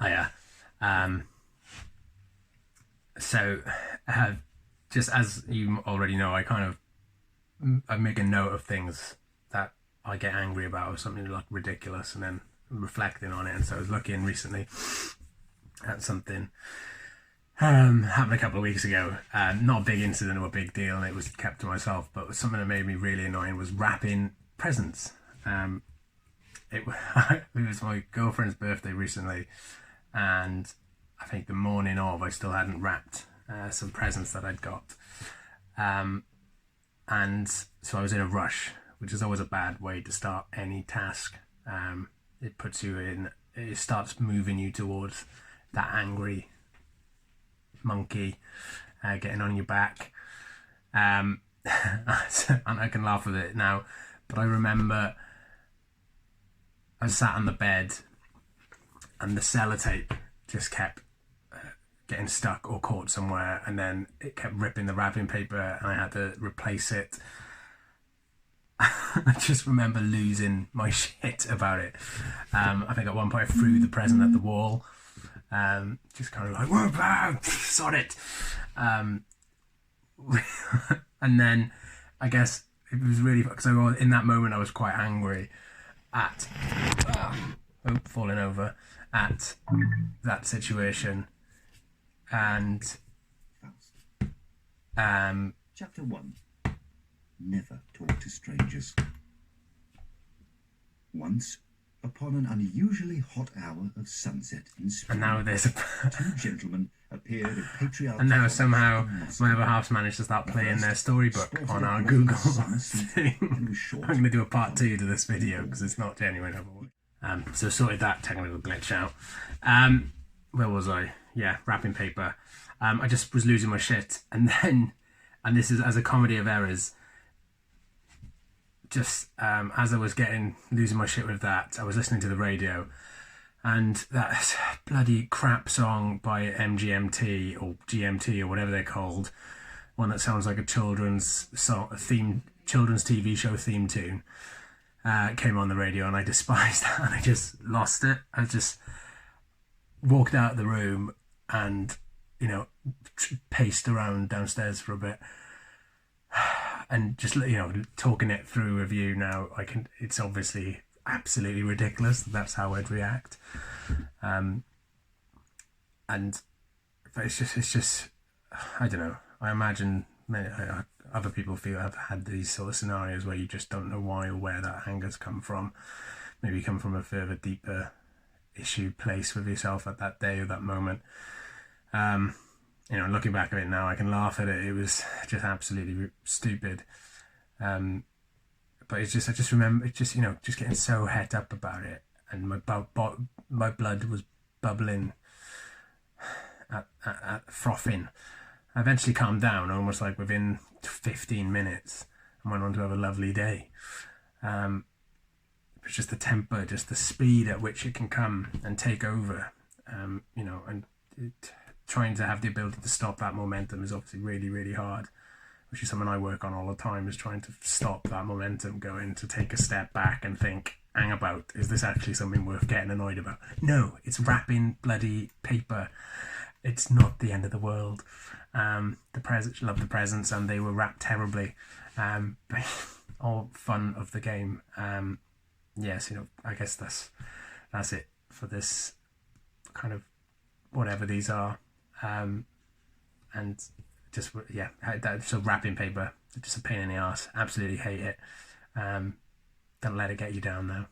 Hiya. So, just as you already know, I make a note of things that I get angry about, or something like ridiculous, and then reflecting on it. And so I was looking recently at something happened a couple of weeks ago. Not a big incident or a big deal, and it was kept to myself, but something that made me really annoying was wrapping presents. It was my girlfriend's birthday recently, and I think the morning of, I still hadn't wrapped some presents that I'd got. And so I was in a rush, which is always a bad way to start any task. It starts moving you towards that angry monkey getting on your back. And I can laugh at it now, but I remember I sat on the bed and the sellotape just kept getting stuck or caught somewhere, and then it kept ripping the wrapping paper and I had to replace it. I just remember losing my shit about it. I think at one point I threw the present at the wall, just kind of like, whoa, sod it. And then I guess it was really, because in that moment I was quite angry at falling over at that situation. And Chapter 1. Never talk to strangers. Once, upon an unusually hot hour of sunset in spring, and now there's two gentlemen appeared at patriarchal. and now somehow my other half's managed to start playing their storybook on our Google thing. I'm going to do a part 2 to this video because it's not genuine otherwise. So sorted that technical glitch out. Where was I? Yeah, wrapping paper. I just was losing my shit, and this is as a comedy of errors. Just as I was losing my shit with that, I was listening to the radio, and that bloody crap song by MGMT or GMT or whatever they're called, one that sounds like a children's TV show theme tune, came on the radio, and I despised that, and I just lost it. I just walked out of the room and, paced around downstairs for a bit, and just, talking it through with you now, it's obviously absolutely ridiculous. That's how I'd react. But it's just, I don't know. I imagine other people have had these sort of scenarios where you just don't know why or where that anger's come from. Maybe come from a further deeper issue place with yourself at that day or that moment. Looking back at it now, I can laugh at it. It was just absolutely stupid. But it's just, I just remember it just getting so het up about it, and my blood was bubbling at frothing. I eventually calmed down, almost like within 15 minutes, and went on to have a lovely day. It's just the temper, just the speed at which it can come and take over, trying to have the ability to stop that momentum is obviously really, really hard, which is something I work on all the time, is trying to stop that momentum going, to take a step back and think, hang about, is this actually something worth getting annoyed about? No, it's wrapping bloody paper. It's not the end of the world. Love the presents, and they were wrapped terribly. But all fun of the game. Yes, I guess that's it for this kind of whatever these are. And just, so wrapping paper, just a pain in the arse. Absolutely hate it. Don't let it get you down though.